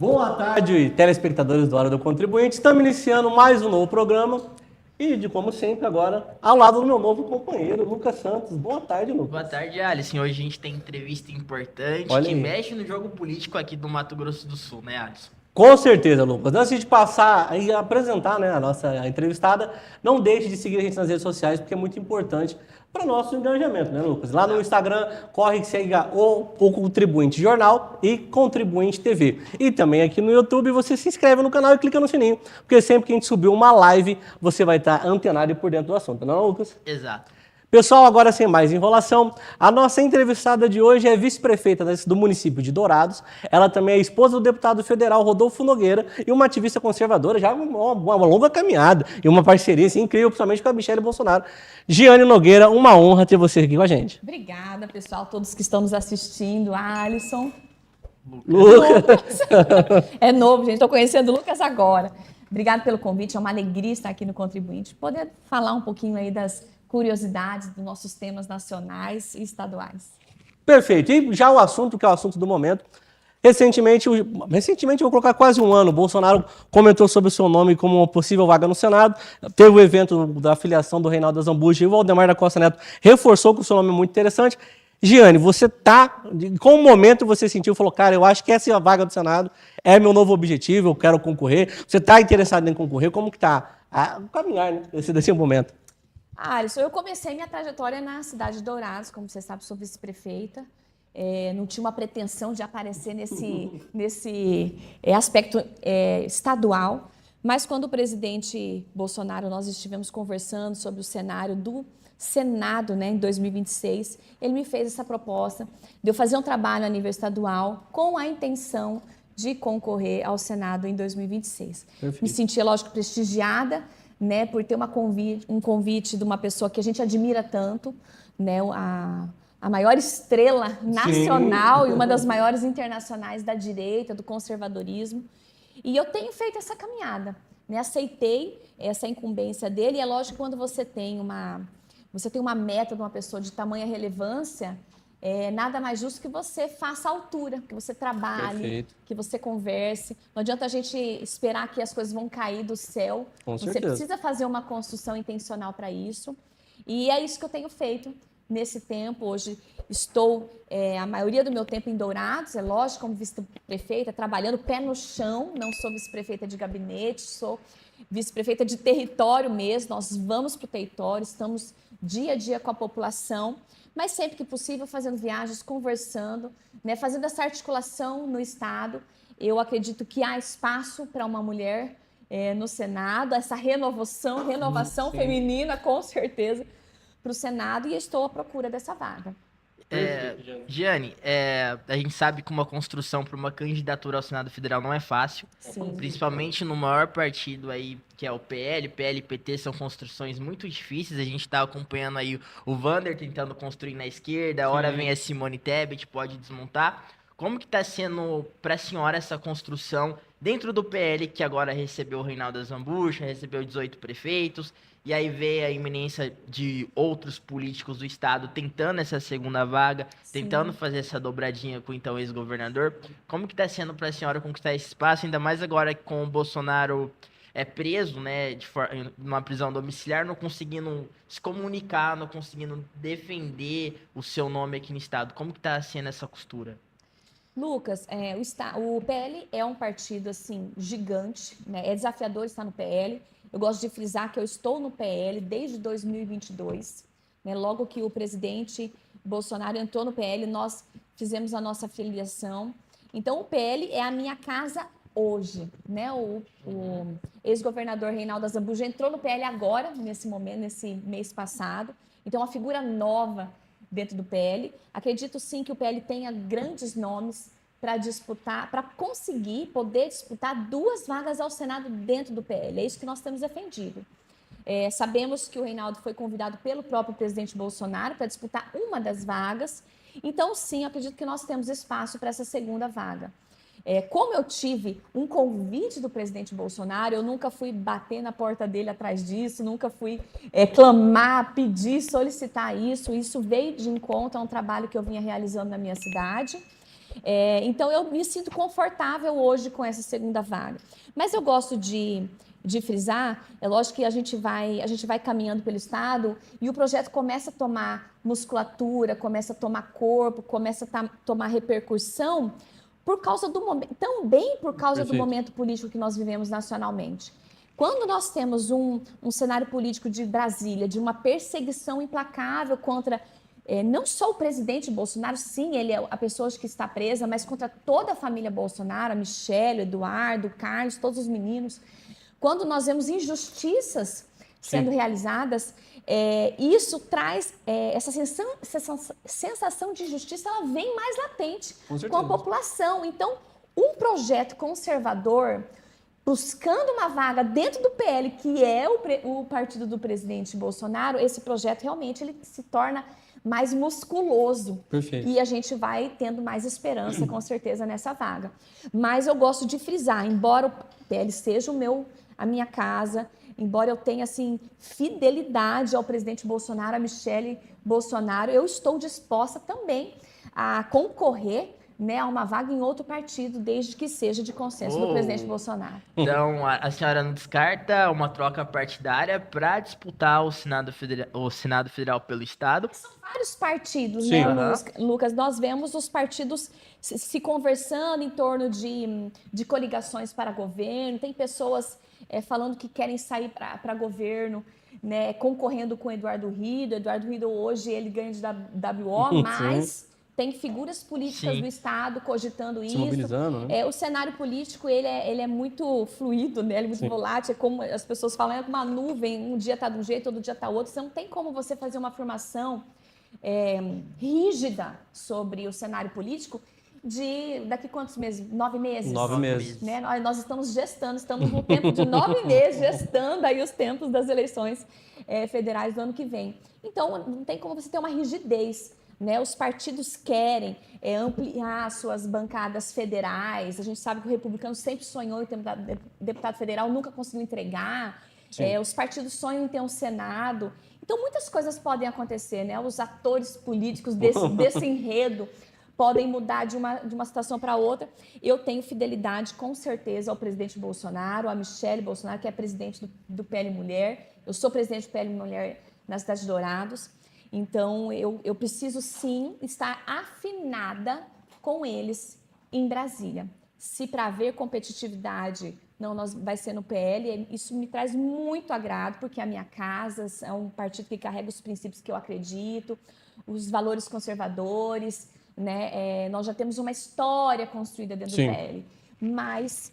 Boa tarde, telespectadores do Hora do Contribuinte. Estamos iniciando mais um novo programa e, como sempre, agora ao lado do meu novo companheiro, Lucas Santos. Boa tarde, Lucas. Boa tarde, Alisson. Hoje a gente tem entrevista importante Olha que aí. mexe no jogo político aqui do Mato Grosso do Sul, né, Alisson? Com certeza, Lucas. Antes de passar e apresentar, a nossa entrevistada, não deixe de seguir a gente nas redes sociais, porque é muito importante para o nosso engajamento, né, Lucas? Lá no Instagram, corre que siga o Contribuinte Jornal e Contribuinte TV. E também aqui no YouTube, você se inscreve no canal e clica no sininho, porque sempre que a gente subir uma live, você vai estar antenado e por dentro do assunto, não é, Lucas? Exato. Pessoal, agora sem mais enrolação, a nossa entrevistada de hoje é vice-prefeita do município de Dourados. Ela também é esposa do deputado federal Rodolfo Nogueira e uma ativista conservadora, já uma longa caminhada e uma parceria assim, incrível, principalmente com a Michelle Bolsonaro. Giane Nogueira, uma honra ter você aqui com a gente. Obrigada, pessoal, todos que estão nos assistindo. Alisson. Lucas. É novo, gente, estou conhecendo o Lucas agora. Obrigada pelo convite, é uma alegria estar aqui no Contribuinte, poder falar um pouquinho aí das curiosidades dos nossos temas nacionais e estaduais. Perfeito. E já o assunto, que é o assunto do momento. Recentemente, eu vou colocar quase um ano, o Bolsonaro comentou sobre o seu nome como uma possível vaga no Senado. Teve o evento da filiação do Reinaldo Azambuja e o Valdemar da Costa Neto reforçou que o seu nome é muito interessante. Giane, com o momento você sentiu, falou, cara, eu acho que essa vaga do Senado é meu novo objetivo, eu quero concorrer. Você está interessado em concorrer? Como que está o caminhar, né, desse momento? Alisson, eu comecei minha trajetória na cidade de Dourados, como você sabe, sou vice-prefeita. Não tinha uma pretensão de aparecer nesse aspecto estadual, mas quando o presidente Bolsonaro, nós estivemos conversando sobre o cenário do Senado, né, em 2026, ele me fez essa proposta de eu fazer um trabalho a nível estadual com a intenção de concorrer ao Senado em 2026. Perfeito. Me senti, lógico, prestigiada, né, por ter um convite de uma pessoa que a gente admira tanto, né, a maior estrela nacional. Sim. E uma das maiores internacionais da direita, do conservadorismo. E eu tenho feito essa caminhada, né? Aceitei essa incumbência dele. E é lógico que quando você tem uma meta de uma pessoa de tamanha relevância, nada mais justo que você faça a altura, que você trabalhe, perfeito, que você converse. Não adianta a gente esperar que as coisas vão cair do céu. Com você certeza. Precisa fazer uma construção intencional para isso. E é isso que eu tenho feito nesse tempo. Hoje estou, a maioria do meu tempo em Dourados, é lógico, como vice-prefeita, trabalhando pé no chão. Não sou vice-prefeita de gabinete, sou vice-prefeita de território mesmo. Nós vamos para o território, estamos dia a dia com a população, mas sempre que possível fazendo viagens, conversando, né, fazendo essa articulação no Estado. Eu acredito que há espaço para uma mulher no Senado, essa renovação feminina, com certeza, para o Senado, e estou à procura dessa vaga. Giane, a gente sabe que uma construção para uma candidatura ao Senado Federal não é fácil. Sim. Principalmente no maior partido aí, que é o PL e PT, são construções muito difíceis. A gente está acompanhando aí o Vander tentando construir na esquerda, a hora vem a Simone Tebet, pode desmontar. Como que está sendo para a senhora essa construção dentro do PL, que agora recebeu o Reinaldo Azambuja, recebeu 18 prefeitos, e aí vê a iminência de outros políticos do estado tentando essa segunda vaga, tentando fazer essa dobradinha com então ex-governador. Como que está sendo para a senhora conquistar esse espaço, ainda mais agora com o Bolsonaro preso, né, numa prisão domiciliar, não conseguindo se comunicar, não conseguindo defender o seu nome aqui no estado? Como que está sendo essa costura? Lucas, o PL é um partido assim gigante, né? É desafiador estar no PL. Eu gosto de frisar que eu estou no PL desde 2022, né? Logo que o presidente Bolsonaro entrou no PL, nós fizemos a nossa filiação. Então, o PL é a minha casa hoje, né? O ex-governador Reinaldo Azambuja entrou no PL agora, nesse momento, nesse mês passado. Então, uma figura nova dentro do PL. Acredito sim que o PL tenha grandes nomes para disputar, para conseguir poder disputar 2 vagas ao Senado dentro do PL. É isso que nós temos defendido. Sabemos que o Reinaldo foi convidado pelo próprio presidente Bolsonaro para disputar uma das vagas. Então, sim, acredito que nós temos espaço para essa segunda vaga. Como eu tive um convite do presidente Bolsonaro, eu nunca fui bater na porta dele atrás disso, nunca fui clamar, pedir, solicitar isso. Isso veio de encontro a um trabalho que eu vinha realizando na minha cidade. Então, eu me sinto confortável hoje com essa segunda vaga. Mas eu gosto de frisar, é lógico que a gente vai caminhando pelo Estado e o projeto começa a tomar musculatura, começa a tomar corpo, começa a tomar repercussão por causa do momento, também por causa do momento político que nós vivemos nacionalmente. Quando nós temos um cenário político de Brasília, de uma perseguição implacável contra não só o presidente Bolsonaro, sim, ele é a pessoa que está presa, mas contra toda a família Bolsonaro, a Michelle, o Eduardo, o Carlos, todos os meninos. Quando nós vemos injustiças sendo realizadas, isso traz essa sensação de injustiça, ela vem mais latente com a população. Então, um projeto conservador buscando uma vaga dentro do PL, que é o partido do presidente Bolsonaro, esse projeto realmente ele se torna mais musculoso. Perfeito. E a gente vai tendo mais esperança, com certeza, nessa vaga. Mas eu gosto de frisar, embora o PL seja a minha casa, embora eu tenha, assim, fidelidade ao presidente Bolsonaro, a Michelle Bolsonaro, eu estou disposta também a concorrer, né, a uma vaga em outro partido, desde que seja de consenso do presidente Bolsonaro. Então, a senhora não descarta uma troca partidária para disputar o Senado Federal pelo Estado? São vários partidos, Sim. né, Lucas? Nós vemos os partidos se conversando em torno de coligações para governo, tem pessoas falando que querem sair para governo, né, concorrendo com o Eduardo Rido. Eduardo Rido hoje ele ganha de WO, mas tem figuras políticas do Estado cogitando isso. Mobilizando, né? O cenário político ele é muito fluido, né? Ele é muito volátil, é como as pessoas falam, é como uma nuvem, um dia está de um jeito, outro dia está outro. Você não tem como você fazer uma afirmação rígida sobre o cenário político daqui quantos meses? 9 meses? 9 meses. Né? Nós estamos gestando, estamos no tempo de 9 meses, gestando aí os tempos das eleições federais do ano que vem. Então, não tem como você ter uma rigidez. Né, os partidos querem ampliar suas bancadas federais. A gente sabe que o republicano sempre sonhou em ter um deputado federal, nunca conseguiu entregar. Os partidos sonham em ter um Senado. Então, muitas coisas podem acontecer. Né? Os atores políticos desse enredo podem mudar de uma situação para outra. Eu tenho fidelidade, com certeza, ao presidente Bolsonaro, a Michelle Bolsonaro, que é presidente do PL Mulher. Eu sou presidente do PL Mulher na cidade de Dourados. Então, eu preciso, sim, estar afinada com eles em Brasília. Se para haver competitividade vai ser no PL, isso me traz muito agrado, porque a minha casa é um partido que carrega os princípios que eu acredito, os valores conservadores, né? Nós já temos uma história construída dentro do PL, mas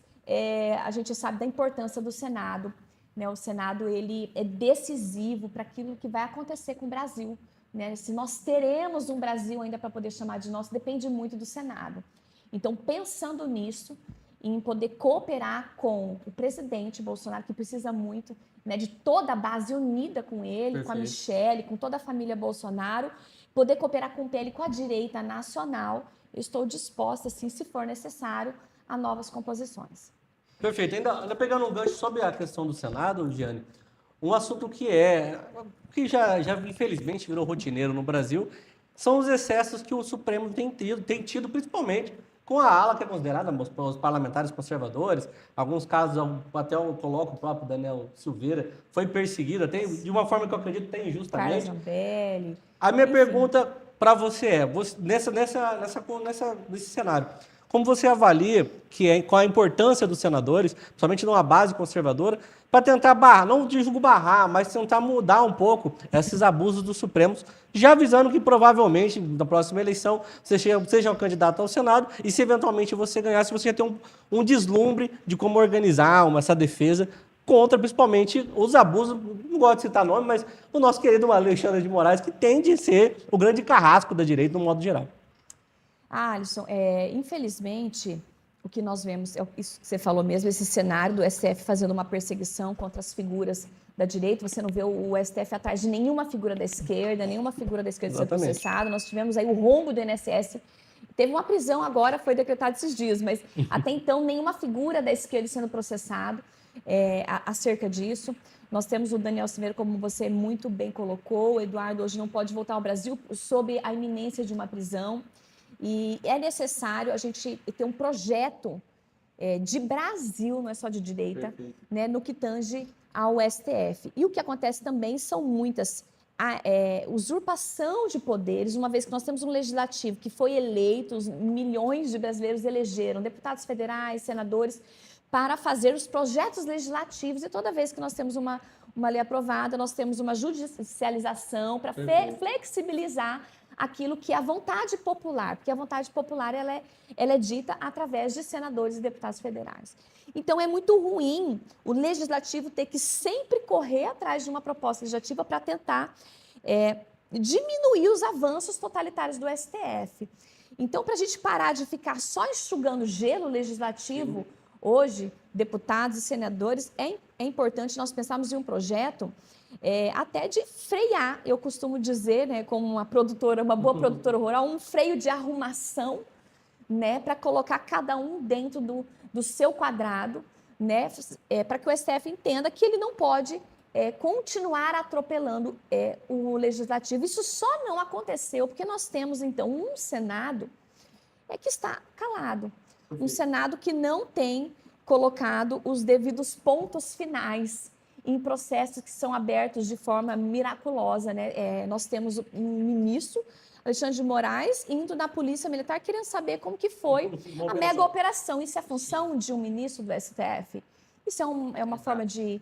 a gente sabe da importância do Senado. Né? O Senado ele é decisivo para aquilo que vai acontecer com o Brasil. Né? Se nós teremos um Brasil ainda para poder chamar de nosso, depende muito do Senado. Então, pensando nisso, em poder cooperar com o presidente Bolsonaro, que precisa muito, né, de toda a base unida com ele, Perfeito. Com a Michelle, com toda a família Bolsonaro, poder cooperar com o PL, com a direita nacional, eu estou disposta, assim, se for necessário, a novas composições. Perfeito. Ainda pegando um gancho sobre a questão do Senado, Giane, um assunto que já infelizmente virou rotineiro no Brasil, são os excessos que o Supremo tem tido principalmente com a ala que é considerada os parlamentares conservadores. Alguns casos, até eu coloco o próprio Daniel Silveira, foi perseguido, até de uma forma que eu acredito até injustamente. Carlos Zambelli. A minha pergunta para você nesse cenário, como você avalia qual a importância dos senadores, principalmente numa base conservadora, para tentar não digo barrar, mas tentar mudar um pouco esses abusos dos Supremos, já avisando que provavelmente, na próxima eleição, você seja um candidato ao Senado e se eventualmente você ganhasse, você ia ter um deslumbre de como organizar essa defesa contra, principalmente, os abusos, não gosto de citar nome, mas o nosso querido Alexandre de Moraes, que tende a ser o grande carrasco da direita, no modo geral. Alisson, infelizmente, o que nós vemos, isso que você falou mesmo, esse cenário do STF fazendo uma perseguição contra as figuras da direita, você não vê o STF atrás de nenhuma figura da esquerda ser processada, nós tivemos aí o rombo do INSS, teve uma prisão agora, foi decretado esses dias, mas até então nenhuma figura da esquerda sendo processada acerca disso. Nós temos o Daniel Silveira, como você muito bem colocou, o Eduardo hoje não pode voltar ao Brasil sob a iminência de uma prisão. E é necessário a gente ter um projeto de Brasil, não é só de direita, né, no que tange ao STF. E o que acontece também são muitas usurpação de poderes, uma vez que nós temos um legislativo que foi eleito, milhões de brasileiros elegeram deputados federais, senadores, para fazer os projetos legislativos, e toda vez que nós temos uma lei aprovada, nós temos uma judicialização para flexibilizar aquilo que é a vontade popular, porque a vontade popular ela é dita através de senadores e deputados federais. Então é muito ruim o legislativo ter que sempre correr atrás de uma proposta legislativa para tentar diminuir os avanços totalitários do STF. Então, para a gente parar de ficar só enxugando gelo legislativo, hoje, deputados e senadores, é importante nós pensarmos em um projeto até de frear, eu costumo dizer, né, como uma produtora, uma boa produtora rural, um freio de arrumação, né, para colocar cada um dentro do seu quadrado, né, para que o STF entenda que ele não pode continuar atropelando o legislativo. Isso só não aconteceu porque nós temos, então, um Senado que está calado, um Senado que não tem colocado os devidos pontos finais em processos que são abertos de forma miraculosa, né? Nós temos um ministro, Alexandre de Moraes, indo na Polícia Militar querendo saber como que foi a mega operação. Isso é função de um ministro do STF? Isso é uma forma de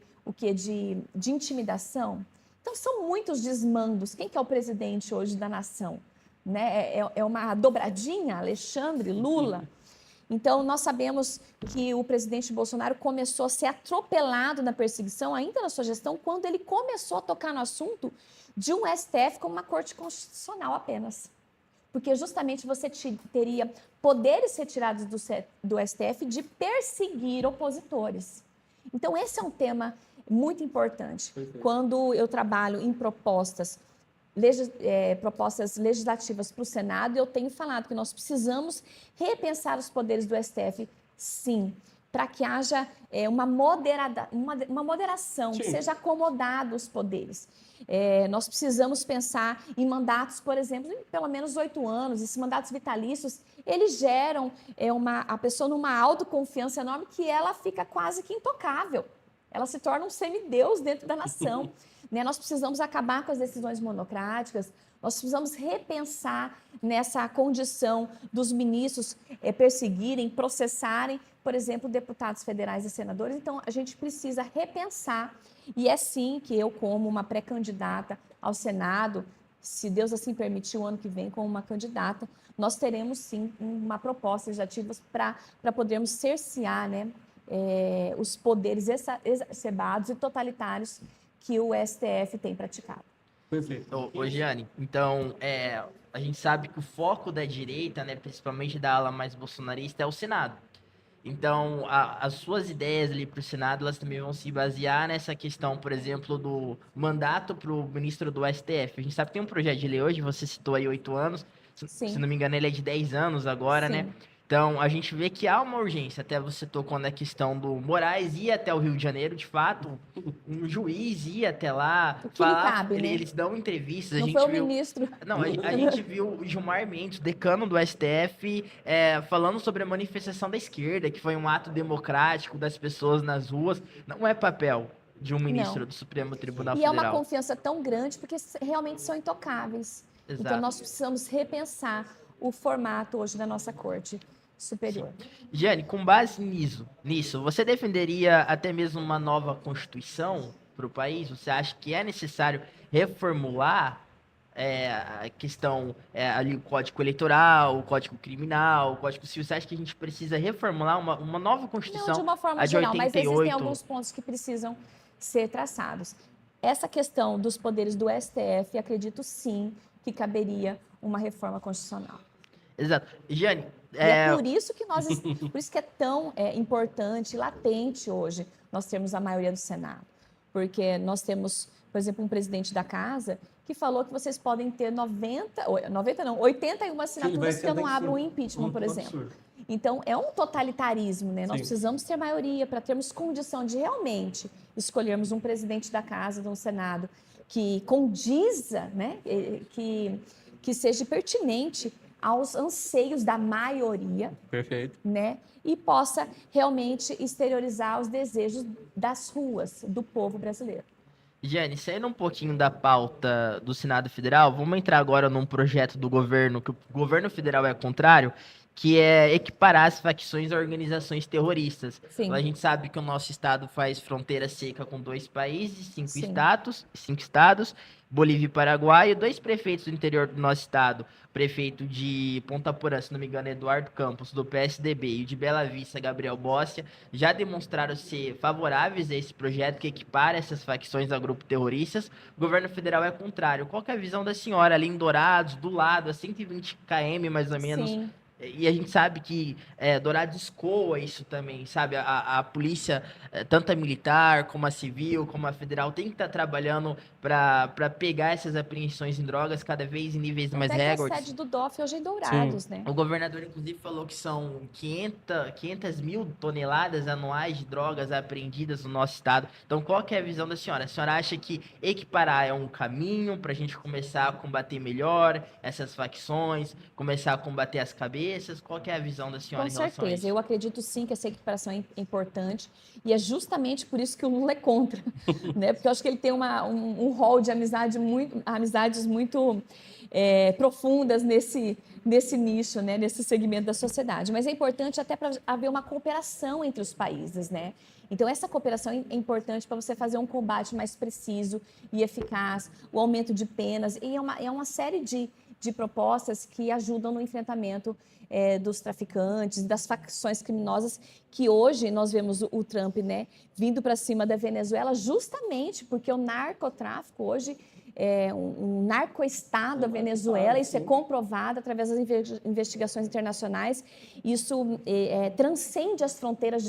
intimidação? Então, são muitos desmandos. Quem que é o presidente hoje da nação? Né? É uma dobradinha, Alexandre, Lula? Então, nós sabemos que o presidente Bolsonaro começou a ser atropelado na perseguição, ainda na sua gestão, quando ele começou a tocar no assunto de um STF como uma corte constitucional apenas. Porque justamente você teria poderes retirados do STF de perseguir opositores. Então, esse é um tema muito importante. Quando eu trabalho em propostas legislativas para o Senado, eu tenho falado que nós precisamos repensar os poderes do STF, sim, para que haja uma moderação, que seja acomodado os poderes. Nós precisamos pensar em mandatos, por exemplo, em pelo menos 8 anos. Esses mandatos vitalícios, eles geram a pessoa numa autoconfiança enorme que ela fica quase que intocável. Ela se torna um semideus dentro da nação. Né? Nós precisamos acabar com as decisões monocráticas, nós precisamos repensar nessa condição dos ministros perseguirem, processarem, por exemplo, deputados federais e senadores. Então, a gente precisa repensar, e é sim que eu, como uma pré-candidata ao Senado, se Deus assim permitir, o ano que vem, como uma candidata, nós teremos sim uma proposta legislativa para podermos cercear, né, os poderes exacerbados e totalitários que o STF tem praticado. Ô, Giane, então, a gente sabe que o foco da direita, né, principalmente da ala mais bolsonarista, é o Senado. Então, as suas ideias ali para o Senado, elas também vão se basear nessa questão, por exemplo, do mandato para o ministro do STF. A gente sabe que tem um projeto de lei hoje, você citou aí 8 anos, se não me engano ele é de 10 anos agora, Sim. né? Então, a gente vê que há uma urgência, até você tocou na questão do Moraes ir até o Rio de Janeiro, de fato, um juiz ir até lá, O que lhe cabe, né? eles dão entrevistas, Não a gente foi o viu... ministro. Não, a gente viu o Gilmar Mendes, decano do STF, falando sobre a manifestação da esquerda, que foi um ato democrático das pessoas nas ruas. Não é papel de um ministro do Supremo Tribunal E é Federal. uma confiança tão grande porque realmente são intocáveis. Exato. Então nós precisamos repensar o formato hoje da nossa corte superior. Giane, com base nisso, você defenderia até mesmo uma nova Constituição para o país? Você acha que é necessário reformular a questão ali, o Código Eleitoral, o Código Criminal, o Código Civil? Você acha que a gente precisa reformular uma nova Constituição? Não de uma forma a de geral, mas 88? existem alguns pontos que precisam ser traçados. Essa questão dos poderes do STF, acredito sim que caberia uma reforma constitucional. Exato. Giane, E é por isso que por isso que é tão importante, latente hoje, nós termos a maioria do Senado. Porque nós temos, por exemplo, um presidente da casa que falou que vocês podem ter 81 assinaturas que eu não abro o impeachment, por exemplo. Então, é um totalitarismo, né? Nós precisamos ter maioria para termos condição de realmente escolhermos um presidente da casa, de um Senado, que condiza, né? Que seja pertinente aos anseios da maioria, Perfeito. né? E possa realmente exteriorizar os desejos das ruas do povo brasileiro. Jane, saindo um pouquinho da pauta do Senado Federal, vamos entrar agora num projeto do governo, que o governo federal é contrário, que é equiparar as facções a organizações terroristas. Sim. A gente sabe que o nosso estado faz fronteira seca com 2 países, Sim. cinco estados, Bolívia e Paraguai, e 2 prefeitos do interior do nosso estado, prefeito de Ponta Porã, se não me engano, Eduardo Campos, do PSDB, e o de Bela Vista, Gabriel Bossia, já demonstraram ser favoráveis a esse projeto que equipara essas facções a grupos terroristas. O governo federal é contrário. Qual que é a visão da senhora ali em Dourados, do lado, a 120 km mais ou menos? Sim. E a gente sabe que Dourados escoa isso também, sabe? A polícia, tanto a militar, como a civil, como a federal, tem que estar trabalhando para pegar essas apreensões em drogas cada vez em níveis mais Até que a recordes. sede do DOF hoje é em Dourados, né? O governador, inclusive, falou que são 500 mil toneladas anuais de drogas apreendidas no nosso estado. Então, qual que é a visão da senhora? A senhora acha que equiparar é um caminho para a gente começar a combater melhor essas facções, começar a combater as cabeças? Qual que é a visão da senhora Com em relação a certeza, isso? eu acredito sim que essa equiparação é importante e é justamente por isso que o Lula é contra, né? Porque eu acho que ele tem um rol de amizades muito profundas nesse nicho, né? Nesse segmento da sociedade. Mas é importante até para haver uma cooperação entre os países, né? Então, essa cooperação é importante para você fazer um combate mais preciso e eficaz, o aumento de penas, e é uma série de propostas que ajudam no enfrentamento dos traficantes, das facções criminosas, que hoje nós vemos o Trump, né, vindo para cima da Venezuela, justamente porque o narcotráfico hoje é um narcoestado da Venezuela, isso é comprovado através das investigações internacionais, isso transcende as fronteiras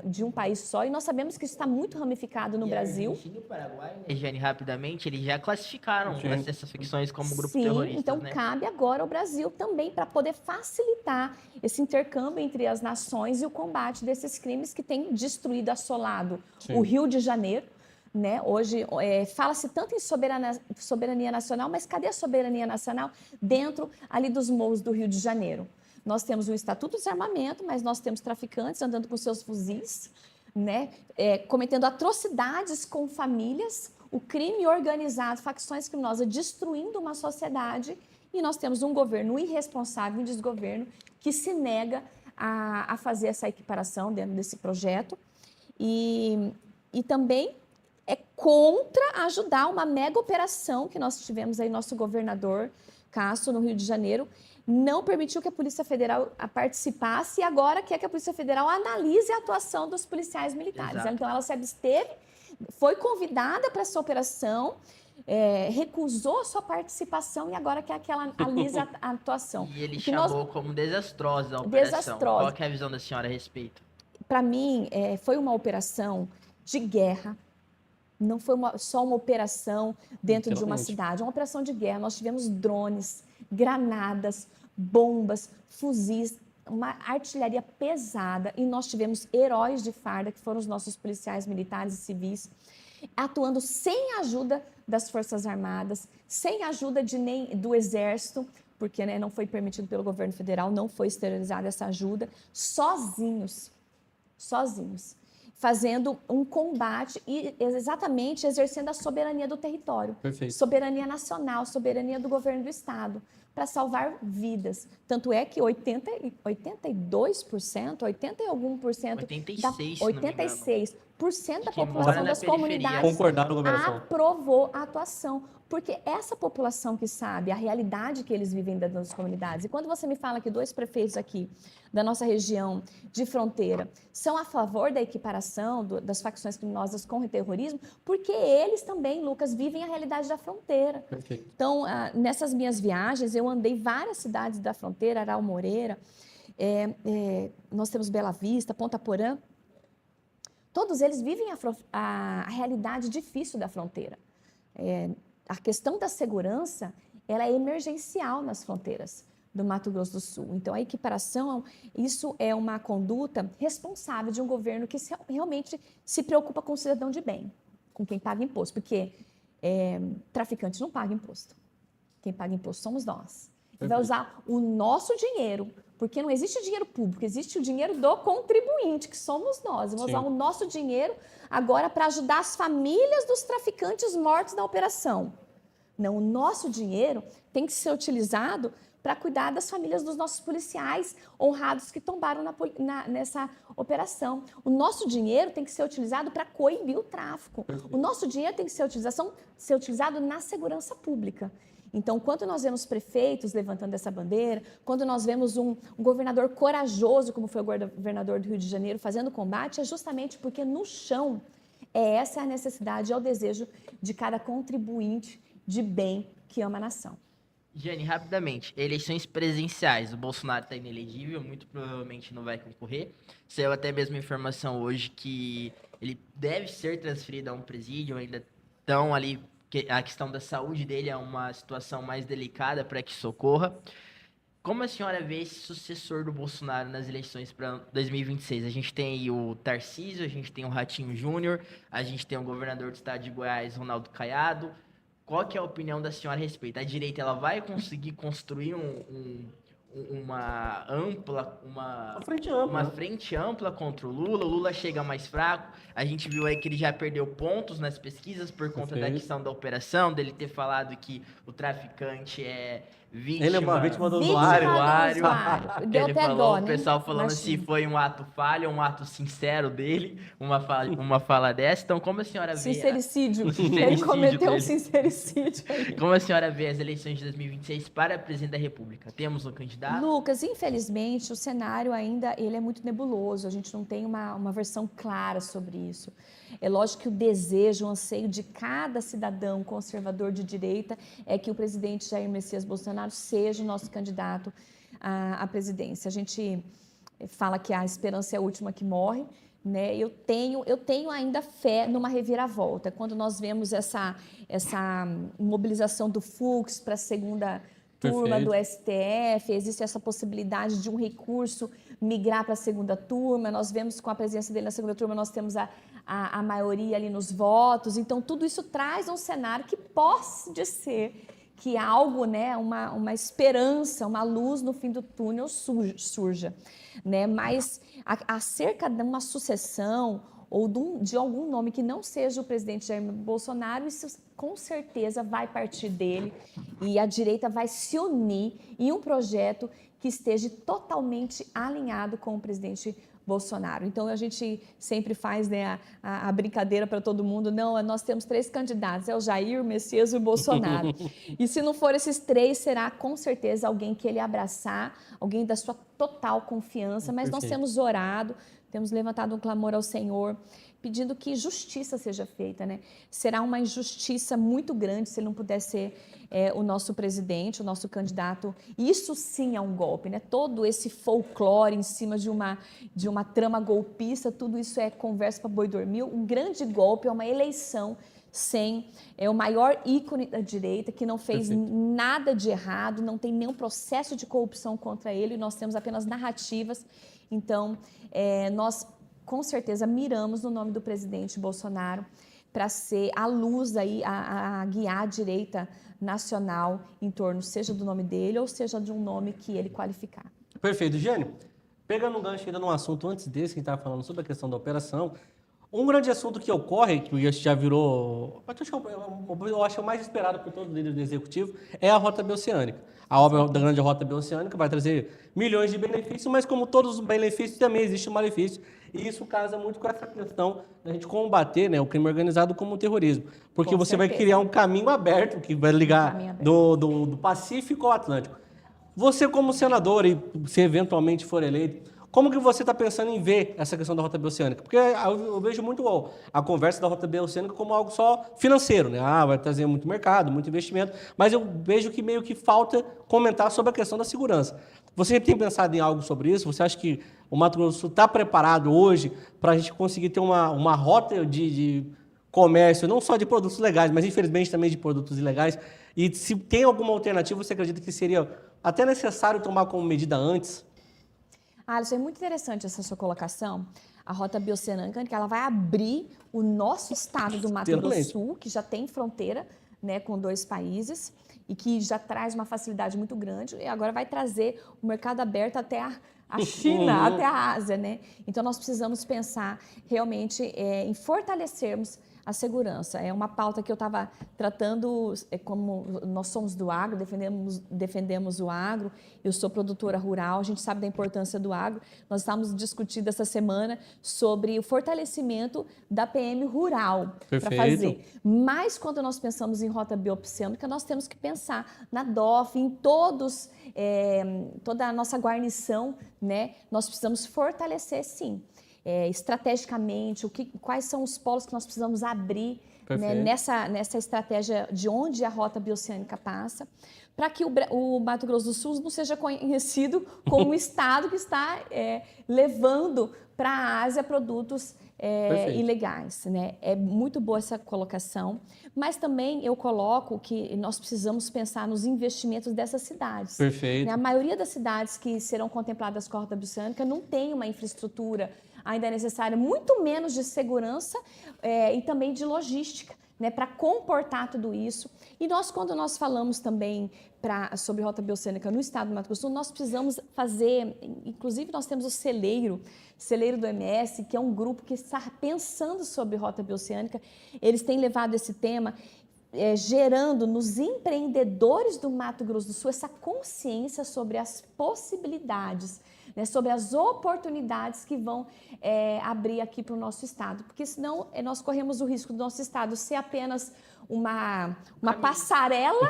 de um país só, e nós sabemos que isso está muito ramificado no Brasil. Argentina e o Paraguai, né, Jane, rapidamente, eles já classificaram essas facções como grupo Sim, terrorista, então né? cabe agora ao Brasil também para poder facilitar esse intercâmbio entre as nações e o combate desses crimes que têm destruído, assolado o Rio de Janeiro, né? Hoje fala-se tanto em soberania nacional, mas cadê a soberania nacional dentro ali dos morros do Rio de Janeiro? Nós temos o Estatuto do Desarmamento, mas nós temos traficantes andando com seus fuzis, né? Cometendo atrocidades com famílias, o crime organizado, facções criminosas destruindo uma sociedade, e nós temos um governo irresponsável, um desgoverno, que se nega a fazer essa equiparação dentro desse projeto e também é contra ajudar uma mega operação que nós tivemos aí, nosso governador Castro, no Rio de Janeiro, não permitiu que a Polícia Federal participasse e agora quer que a Polícia Federal analise a atuação dos policiais militares. Exato. Então, ela se absteve, foi convidada para essa operação, recusou a sua participação e agora quer que ela analise a atuação. E ele chamou como desastrosa a operação. Desastrosa. Qual que é a visão da senhora a respeito? Para mim, foi uma operação de guerra. Não foi só uma operação dentro de uma cidade, uma operação de guerra. Nós tivemos drones, granadas, bombas, fuzis, uma artilharia pesada, e nós tivemos heróis de farda, que foram os nossos policiais militares e civis, atuando sem ajuda das Forças Armadas, sem ajuda do Exército, porque não foi permitido pelo governo federal, não foi exteriorizada essa ajuda, sozinhos, fazendo um combate e exatamente exercendo a soberania do território. Perfeito. Soberania nacional, soberania do governo do estado, para salvar vidas. Tanto é que 82%, 80 e algum por cento, 86% da população das comunidades concordaram com a operação. aprovou a atuação. Porque essa população que sabe a realidade que eles vivem dentro das comunidades. E quando você me fala que 2 prefeitos aqui da nossa região de fronteira são a favor da equiparação das facções criminosas com o terrorismo, porque eles também, Lucas, vivem a realidade da fronteira. Perfeito. Então, nessas minhas viagens, eu andei várias cidades da fronteira, Aral Moreira, nós temos Bela Vista, Ponta Porã. Todos eles vivem a realidade difícil da fronteira. A questão da segurança, ela é emergencial nas fronteiras do Mato Grosso do Sul. Então, a equiparação, isso é uma conduta responsável de um governo que realmente se preocupa com o cidadão de bem, com quem paga imposto, porque traficante não paga imposto. Quem paga imposto somos nós. Ele vai usar o nosso dinheiro, porque não existe dinheiro público, existe o dinheiro do contribuinte, que somos nós. Vamos usar o nosso dinheiro agora para ajudar as famílias dos traficantes mortos na operação. Não, o nosso dinheiro tem que ser utilizado para cuidar das famílias dos nossos policiais honrados que tombaram nessa operação. O nosso dinheiro tem que ser utilizado para coibir o tráfico. O nosso dinheiro tem que ser utilizado na segurança pública. Então, quando nós vemos prefeitos levantando essa bandeira, quando nós vemos um governador corajoso, como foi o governador do Rio de Janeiro, fazendo combate, é justamente porque no chão essa a necessidade, é o desejo de cada contribuinte de bem que ama a nação. Jane, rapidamente, eleições presidenciais, o Bolsonaro está inelegível, muito provavelmente não vai concorrer. Saiu até mesmo informação hoje que ele deve ser transferido a um presídio, ainda estão ali, a questão da saúde dele é uma situação mais delicada para que socorra. Como a senhora vê esse sucessor do Bolsonaro nas eleições para 2026? A gente tem aí o Tarcísio, a gente tem o Ratinho Júnior, a gente tem o governador do estado de Goiás, Ronaldo Caiado. Qual que é a opinião da senhora a respeito? A direita ela vai conseguir construir uma frente ampla contra o Lula? O Lula chega mais fraco. A gente viu aí que ele já perdeu pontos nas pesquisas por conta da questão da operação, dele ter falado que o traficante é vítima. Ele é uma vítima do usuário. Deu Ele até falou, dó, o né? pessoal falando Imagina. se foi um ato falho, um ato sincero dele, uma fala dessa. Então, como a senhora vê... Sincericídio. Ele Sincericídio cometeu um dele. sincericídio aí. Como a senhora vê as eleições de 2026 para presidente da República? Temos um candidato? Lucas, infelizmente, o cenário ainda ele é muito nebuloso. A gente não tem uma versão clara sobre isso. É lógico que o desejo, o anseio de cada cidadão conservador de direita é que o presidente Jair Messias Bolsonaro seja o nosso candidato à presidência. A gente fala que a esperança é a última que morre, né? Eu tenho ainda fé numa reviravolta. Quando nós vemos essa mobilização do Fux para a segunda turma do STF, existe essa possibilidade de um recurso migrar para a segunda turma, nós vemos com a presença dele na segunda turma, nós temos a maioria ali nos votos, então tudo isso traz um cenário que pode ser que algo, né, uma esperança, uma luz no fim do túnel surja, né? Mas acerca de uma sucessão ou de algum nome que não seja o presidente Jair Bolsonaro, isso com certeza vai partir dele e a direita vai se unir em um projeto que esteja totalmente alinhado com o presidente Bolsonaro. Então, a gente sempre faz, né, a brincadeira para todo mundo, não, nós temos 3 candidatos, é o Jair, o Messias e o Bolsonaro. E se não for esses 3, será com certeza alguém que ele abraçar, alguém da sua total confiança, mas nós temos orado, temos levantado um clamor ao Senhor, pedindo que justiça seja feita, né? Será uma injustiça muito grande se ele não puder ser o nosso presidente, o nosso candidato. Isso sim é um golpe, né? Todo esse folclore em cima de uma trama golpista, tudo isso é conversa para boi dormir. Um grande golpe é uma eleição sem o maior ícone da direita, que não fez nada de errado, não tem nenhum processo de corrupção contra ele, nós temos apenas narrativas. Então, nós com certeza miramos no nome do presidente Bolsonaro para ser a luz aí, a guiar a direita nacional em torno, seja do nome dele ou seja de um nome que ele qualificar. Perfeito. Jane, pegando um gancho ainda num assunto antes desse, que a gente estava falando sobre a questão da operação, um grande assunto que ocorre, que já virou, eu acho o mais esperado por todos os líderes do Executivo, é a Rota Bioceânica. A obra da grande Rota Bioceânica vai trazer milhões de benefícios, mas como todos os benefícios, também existe um malefício. E isso casa muito com essa questão da gente combater, né, o crime organizado como o terrorismo. Porque Com você certeza. vai criar um caminho aberto, que vai ligar do Pacífico ao Atlântico. Você, como senador, e se eventualmente for eleito, como que você está pensando em ver essa questão da Rota Bioceânica? Porque eu vejo muito a conversa da Rota Bioceânica como algo só financeiro, né? Vai trazer muito mercado, muito investimento, mas eu vejo que meio que falta comentar sobre a questão da segurança. Você tem pensado em algo sobre isso? Você acha que o Mato Grosso do Sul está preparado hoje para a gente conseguir ter uma rota de comércio, não só de produtos legais, mas infelizmente também de produtos ilegais? E se tem alguma alternativa, você acredita que seria até necessário tomar como medida antes? Alisson, é muito interessante essa sua colocação. A Rota Bioceânica, ela vai abrir o nosso estado do Mato Grosso do Sul, que já tem fronteira, né, com 2 países e que já traz uma facilidade muito grande e agora vai trazer o mercado aberto até a China, até a Ásia, né? Então nós precisamos pensar realmente em fortalecermos a segurança. É uma pauta que eu estava tratando, como nós somos do agro, defendemos o agro, eu sou produtora rural, a gente sabe da importância do agro. Nós estávamos discutindo essa semana sobre o fortalecimento da PM rural para fazer. Mas quando nós pensamos em rota bioceânica, nós temos que pensar na DOF, em toda a nossa guarnição, né? Nós precisamos fortalecer, sim. Estrategicamente, quais são os polos que nós precisamos abrir, né, nessa estratégia de onde a rota bioceânica passa, para que o Mato Grosso do Sul não seja conhecido como um estado que está levando para a Ásia produtos ilegais, né? É muito boa essa colocação, mas também eu coloco que nós precisamos pensar nos investimentos dessas cidades. Perfeito. Né? A maioria das cidades que serão contempladas com a rota bioceânica não tem uma infraestrutura ainda necessária, muito menos de segurança e também de logística, né, para comportar tudo isso. E quando nós falamos também sobre rota bioceânica no estado do Mato Grosso do Sul, nós precisamos fazer, inclusive nós temos o celeiro do MS, que é um grupo que está pensando sobre rota bioceânica. Eles têm levado esse tema, gerando nos empreendedores do Mato Grosso do Sul essa consciência sobre as possibilidades, né, sobre as oportunidades que vão abrir aqui para o nosso estado, porque senão nós corremos o risco do nosso estado ser apenas uma passarela,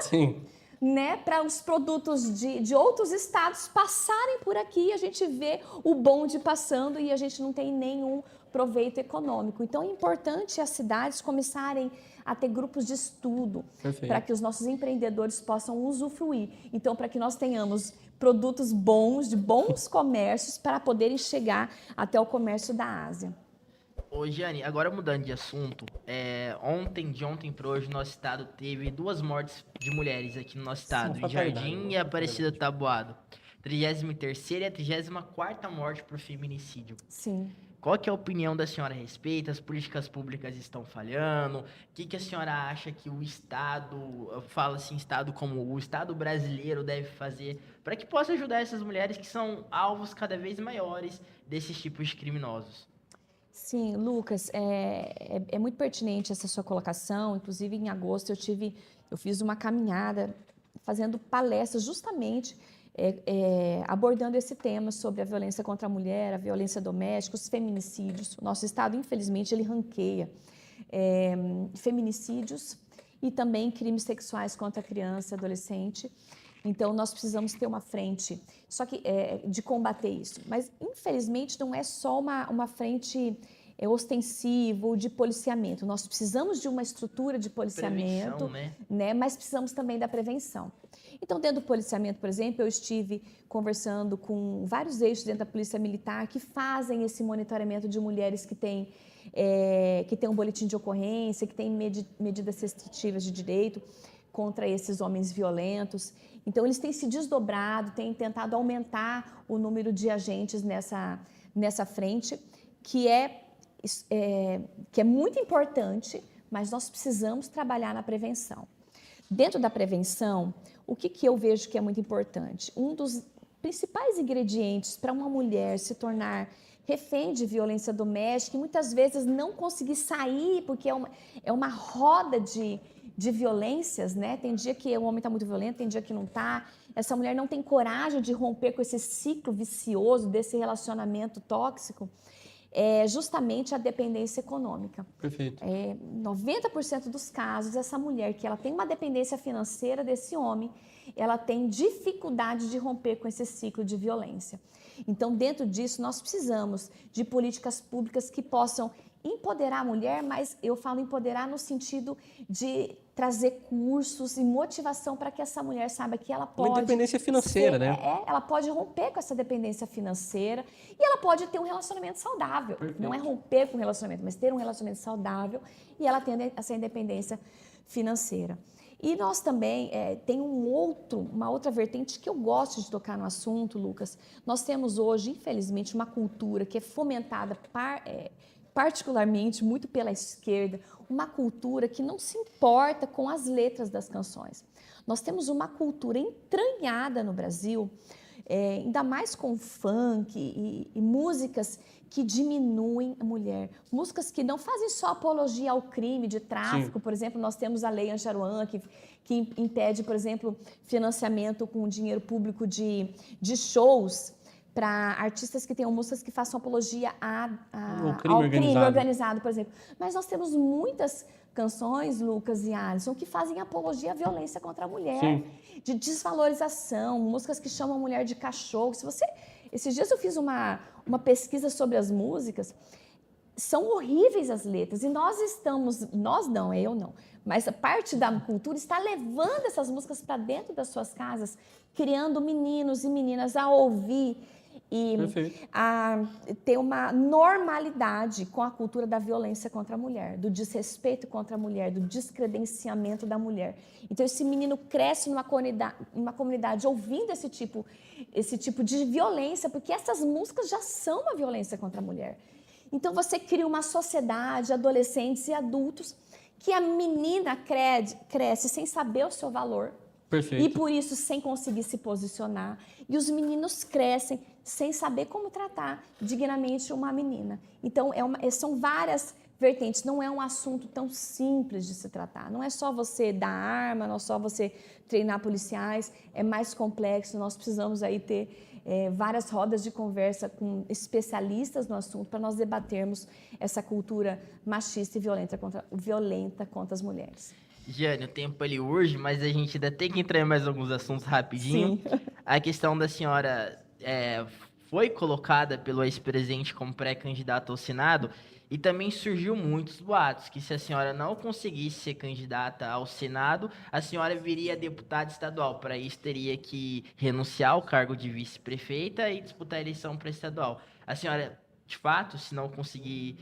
né, para os produtos de outros estados passarem por aqui e a gente vê o bonde passando e a gente não tem nenhum proveito econômico. Então é importante as cidades começarem a ter grupos de estudo para que os nossos empreendedores possam usufruir. Então, para que nós tenhamos produtos bons, de bons comércios, para poderem chegar até o comércio da Ásia. Ô, Giane, agora mudando de assunto, de ontem para hoje, nosso estado teve 2 mortes de mulheres aqui no nosso estado, em Jardim e Aparecida do Taboado. 33ª e a 34ª morte por feminicídio. Sim. Qual que é a opinião da senhora a respeito? As políticas públicas estão falhando? O que a senhora acha que o Estado, fala-se em Estado como o Estado brasileiro deve fazer para que possa ajudar essas mulheres que são alvos cada vez maiores desses tipos de criminosos? Sim, Lucas, é muito pertinente essa sua colocação. Inclusive, em agosto, eu fiz uma caminhada fazendo palestras justamente abordando esse tema sobre a violência contra a mulher, a violência doméstica, os feminicídios. O nosso estado, infelizmente, ele ranqueia feminicídios e também crimes sexuais contra a criança e adolescente. Então, nós precisamos ter uma frente de combater isso. Mas, infelizmente, não é só uma frente ostensiva ou de policiamento. Nós precisamos de uma estrutura de policiamento, né? Mas precisamos também da prevenção. Então, dentro do policiamento, por exemplo, eu estive conversando com vários eixos dentro da Polícia Militar que fazem esse monitoramento de mulheres que têm um boletim de ocorrência, que têm medidas restritivas de direito contra esses homens violentos. Então, eles têm se desdobrado, têm tentado aumentar o número de agentes nessa frente, que é muito importante, mas nós precisamos trabalhar na prevenção. Dentro da prevenção, o que eu vejo que é muito importante? Um dos principais ingredientes para uma mulher se tornar refém de violência doméstica e muitas vezes não conseguir sair, porque é uma roda de violências, né? Tem dia que o homem está muito violento, tem dia que não está. Essa mulher não tem coragem de romper com esse ciclo vicioso desse relacionamento tóxico. É justamente a dependência econômica. Perfeito. 90% dos casos, essa mulher que ela tem uma dependência financeira desse homem, ela tem dificuldade de romper com esse ciclo de violência. Então, dentro disso, nós precisamos de políticas públicas que possam empoderar a mulher, mas eu falo empoderar no sentido de trazer cursos e motivação para que essa mulher saiba que ela pode... Uma independência financeira, né? Ela pode romper com essa dependência financeira e ela pode ter um relacionamento saudável. Perfeito. Não é romper com o relacionamento, mas ter um relacionamento saudável e ela ter essa independência financeira. E nós também tem uma outra vertente que eu gosto de tocar no assunto, Lucas. Nós temos hoje, infelizmente, uma cultura que é fomentada particularmente muito pela esquerda, uma cultura que não se importa com as letras das canções. Nós temos uma cultura entranhada no Brasil, ainda mais com funk e músicas que diminuem a mulher. Músicas que não fazem só apologia ao crime de tráfico. Sim. Por exemplo, nós temos a Lei Ancharuan, que impede, por exemplo, financiamento com dinheiro público de shows para artistas que tenham músicas que façam apologia ao crime organizado, por exemplo. Mas nós temos muitas canções, Lucas e Alisson, que fazem apologia à violência contra a mulher, sim, de desvalorização, músicas que chamam a mulher de cachorro. Esses dias eu fiz uma pesquisa sobre as músicas, são horríveis as letras, e eu não, mas a parte da cultura está levando essas músicas para dentro das suas casas, criando meninos e meninas a ouvir e a ter uma normalidade com a cultura da violência contra a mulher, do desrespeito contra a mulher, do descredenciamento da mulher. Então, esse menino cresce numa comunidade ouvindo esse tipo de violência, porque essas músicas já são uma violência contra a mulher. Então, você cria uma sociedade, adolescentes e adultos, que a menina cresce sem saber o seu valor. Perfeito. E, por isso, sem conseguir se posicionar. E os meninos crescem sem saber como tratar dignamente uma menina. Então, são várias vertentes. Não é um assunto tão simples de se tratar. Não é só você dar arma, não é só você treinar policiais. É mais complexo. Nós precisamos aí ter várias rodas de conversa com especialistas no assunto para nós debatermos essa cultura machista e violenta contra as mulheres. Jane, o tempo ele urge, mas a gente ainda tem que entrar em mais alguns assuntos rapidinho. Sim. A questão da senhora foi colocada pelo ex-presidente como pré-candidata ao Senado e também surgiu muitos boatos que se a senhora não conseguisse ser candidata ao Senado, a senhora viria deputada estadual. Para isso, teria que renunciar ao cargo de vice-prefeita e disputar a eleição para estadual. A senhora, de fato, se não conseguir...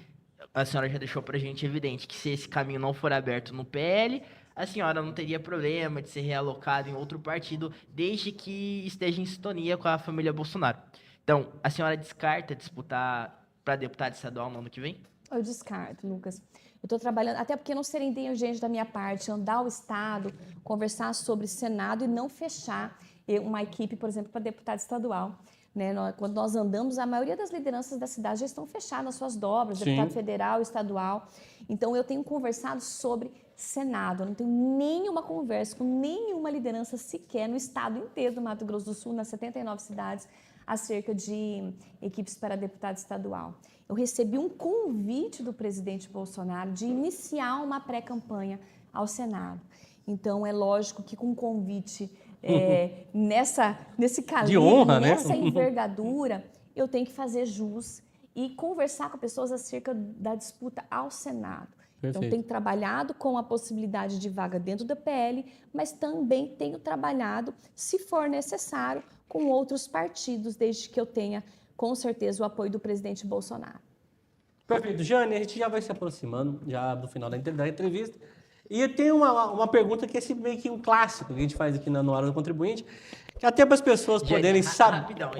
A senhora já deixou pra gente evidente que se esse caminho não for aberto no PL, a senhora não teria problema de ser realocada em outro partido, desde que esteja em sintonia com a família Bolsonaro. Então, a senhora descarta disputar para deputada estadual no ano que vem? Eu descarto, Lucas. Eu estou trabalhando, até porque não seria inteligente da minha parte andar ao Estado, conversar sobre Senado e não fechar uma equipe, por exemplo, para deputada estadual. Né, quando nós andamos, a maioria das lideranças da cidade já estão fechadas nas suas dobras, sim, deputado federal, estadual. Então, eu tenho conversado sobre Senado. Eu não tenho nenhuma conversa com nenhuma liderança sequer no estado inteiro do Mato Grosso do Sul, nas 79 cidades, acerca de equipes para deputado estadual. Eu recebi um convite do presidente Bolsonaro de iniciar uma pré-campanha ao Senado. Então, é lógico que com um convite... nesse calibre, de honra, nessa envergadura, eu tenho que fazer jus e conversar com pessoas acerca da disputa ao Senado. Perfeito. Então, tenho trabalhado com a possibilidade de vaga dentro da PL, mas também tenho trabalhado, se for necessário, com outros partidos, desde que eu tenha, com certeza, o apoio do presidente Bolsonaro. Perfeito. Jane, a gente já vai se aproximando já do final da entrevista. E tem uma pergunta que é meio que um clássico que a gente faz aqui na Hora do Contribuinte, que até para as pessoas poderem saber... Rapidão,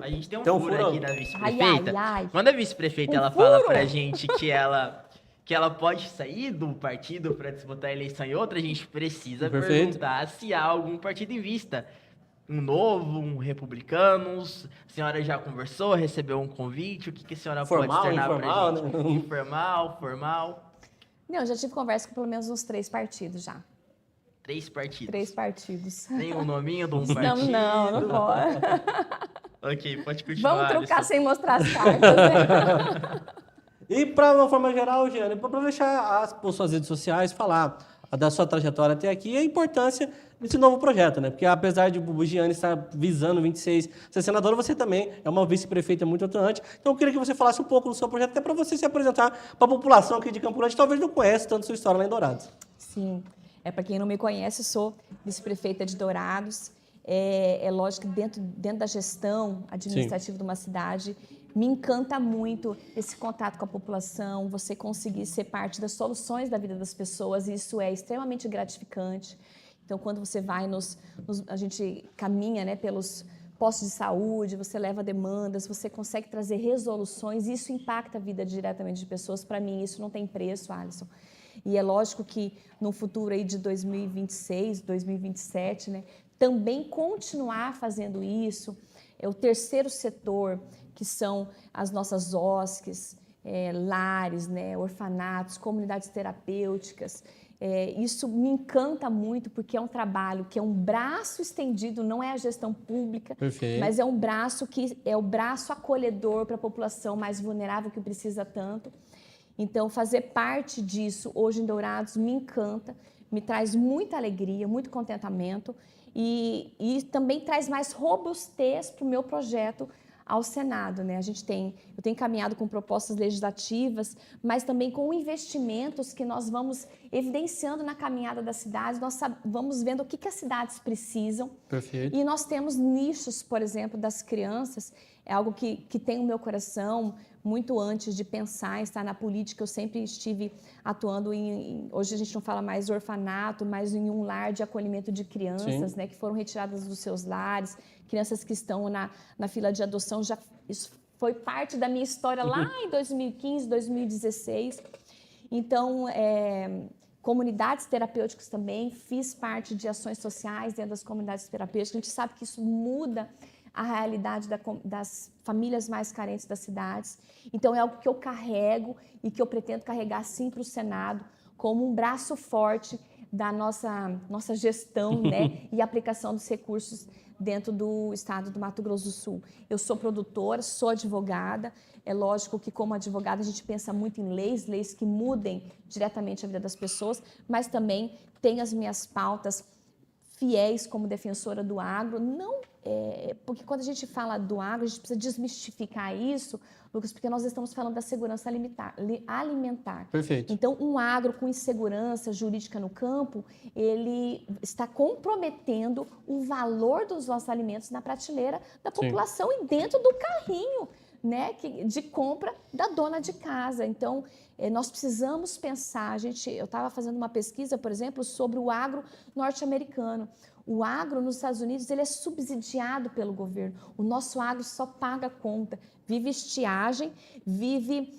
a gente tem um furo aqui da vice-prefeita. Quando a vice-prefeita ela fala pra gente que ela pode sair do partido para disputar a eleição em outra, a gente precisa perguntar se há algum partido em vista. Um Novo, um Republicanos, a senhora já conversou, recebeu um convite, o que a senhora pode externar pra gente? Né? Informal, formal... Não, eu já tive conversa com pelo menos uns 3 partidos já. 3 partidos? 3 partidos. Tem um nominho de um partido? Não pode. Ok, pode continuar. Vamos trocar sem mostrar as cartas, né? E, para uma forma geral, Jane, para deixar as suas redes sociais falar da sua trajetória até aqui e a importância desse novo projeto, né? Porque apesar de o Giane estar visando 26 ser senadora, você também é uma vice-prefeita muito atuante. Então eu queria que você falasse um pouco do seu projeto, até para você se apresentar para a população aqui de Campo Grande, que talvez não conhece tanto sua história lá em Dourados. Sim. Para quem não me conhece, sou vice-prefeita de Dourados. Lógico que dentro da gestão administrativa, sim, de uma cidade, me encanta muito esse contato com a população, você conseguir ser parte das soluções da vida das pessoas, e isso é extremamente gratificante. Então, quando você vai a gente caminha, né, pelos postos de saúde, você leva demandas, você consegue trazer resoluções, e isso impacta a vida diretamente de pessoas. Para mim, isso não tem preço, Alisson. E é lógico que no futuro aí de 2026, 2027, né, também continuar fazendo isso. É o terceiro setor, que são as nossas OSCs, lares, né, orfanatos, comunidades terapêuticas. Isso me encanta muito, porque é um trabalho que é um braço estendido, não é a gestão pública, Perfeito. mas é um braço que é o braço acolhedor para a população mais vulnerável que precisa tanto. Então, fazer parte disso hoje em Dourados me encanta, me traz muita alegria, muito contentamento e também traz mais robustez para o meu projeto ao Senado, né? Eu tenho caminhado com propostas legislativas, mas também com investimentos que nós vamos evidenciando na caminhada das cidades, nós vamos vendo o que as cidades precisam. Perfeito. E nós temos nichos, por exemplo, das crianças, é algo que tem o meu coração. Muito antes de pensar em estar na política, eu sempre estive atuando hoje a gente não fala mais orfanato, mas em um lar de acolhimento de crianças, né, que foram retiradas dos seus lares, crianças que estão na fila de adoção. Isso foi parte da minha história lá em 2015, 2016. Então, comunidades terapêuticas também, fiz parte de ações sociais dentro das comunidades terapêuticas. A gente sabe que isso muda a realidade das famílias mais carentes das cidades. Então, é algo que eu carrego e que eu pretendo carregar, sim, para o Senado, como um braço forte da nossa gestão, né, e aplicação dos recursos dentro do estado do Mato Grosso do Sul. Eu sou produtora, sou advogada. É lógico que, como advogada, a gente pensa muito em leis que mudem diretamente a vida das pessoas, mas também tenho as minhas pautas fiéis como defensora do agro. Porque quando a gente fala do agro, a gente precisa desmistificar isso, Lucas, porque nós estamos falando da segurança alimentar. Perfeito. Então, um agro com insegurança jurídica no campo, ele está comprometendo o valor dos nossos alimentos na prateleira da população e dentro do carrinho, né, de compra da dona de casa. Então, nós precisamos pensar. Eu estava fazendo uma pesquisa, por exemplo, sobre o agro norte-americano. O agro nos Estados Unidos, ele é subsidiado pelo governo. O nosso agro só paga a conta. Vive estiagem, vive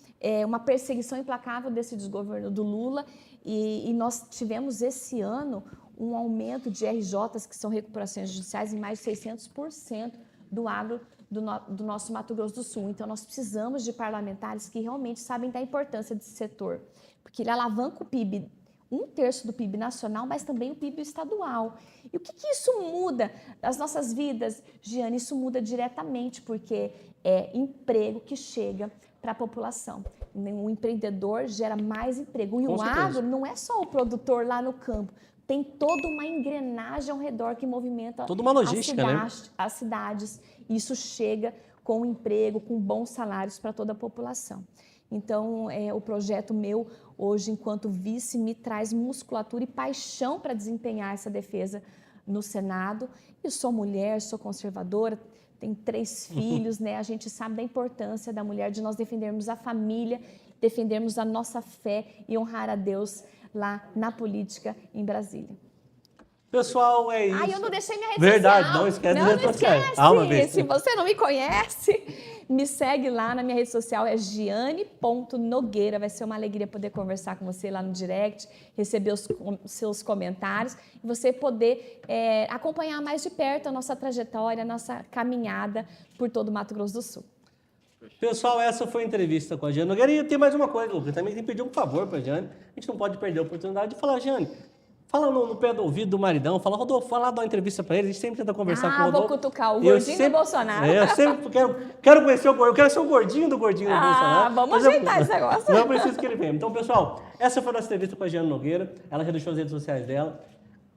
uma perseguição implacável desse desgoverno do Lula. E nós tivemos esse ano um aumento de RJs, que são recuperações judiciais, em mais de 600% do agro do nosso Mato Grosso do Sul. Então, nós precisamos de parlamentares que realmente sabem da importância desse setor, porque ele alavanca o PIB, 1/3 do PIB nacional, mas também o PIB estadual. E o que isso muda nas nossas vidas, Giane? Isso muda diretamente, porque é emprego que chega para a população. O empreendedor gera mais emprego. E o agro não é só o produtor lá no campo, tem toda uma engrenagem ao redor que movimenta toda uma logística, as cidades. Isso chega com emprego, com bons salários para toda a população. Então, o projeto meu, hoje, enquanto vice, me traz musculatura e paixão para desempenhar essa defesa no Senado. Eu sou mulher, sou conservadora, tenho 3 filhos, né? A gente sabe da importância da mulher, de nós defendermos a família, defendermos a nossa fé e honrar a Deus lá na política em Brasília. Pessoal, é isso. Eu não deixei minha rede Verdade, social. não esquece Não das redes sociais. esquece. Se você não me conhece, me segue lá na minha rede social, é giane.nogueira. Vai ser uma alegria poder conversar com você lá no direct, receber os seus comentários e você poder acompanhar mais de perto a nossa trajetória, a nossa caminhada por todo o Mato Grosso do Sul. Pessoal, essa foi a entrevista com a Giane Nogueira. E tem mais uma coisa, Lucas, também tem que pedir um favor para a Giane. A gente não pode perder a oportunidade de falar, Giane, fala no pé do ouvido do maridão, fala, Rodolfo, fala lá, dá uma entrevista para ele. A gente sempre tenta conversar com o Rodolfo. Vou cutucar o gordinho do Bolsonaro. Eu sempre quero conhecer o gordinho, eu quero ser o gordinho do Bolsonaro. Vamos ajeitar esse negócio. Não preciso que ele venha. Então, pessoal, essa foi a nossa entrevista com a Giane Nogueira. Ela já deixou as redes sociais dela.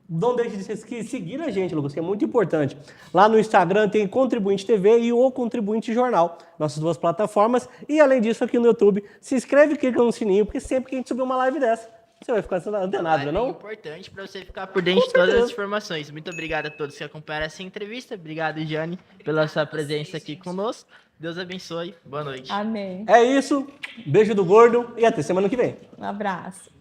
Não deixe de seguir a gente, Lucas, que é muito importante. Lá no Instagram tem Contribuinte TV e o Contribuinte Jornal, nossas 2 plataformas. E, além disso, aqui no YouTube, se inscreve e clica no sininho, porque sempre que a gente subir uma live dessa, você vai ficar antenado, não? É importante para você ficar por dentro de todas as informações. Muito obrigado a todos que acompanharam essa entrevista. Obrigado, Giane, pela sua presença aqui conosco. Deus abençoe. Boa noite. Amém. É isso. Beijo do gordo e até semana que vem. Um abraço.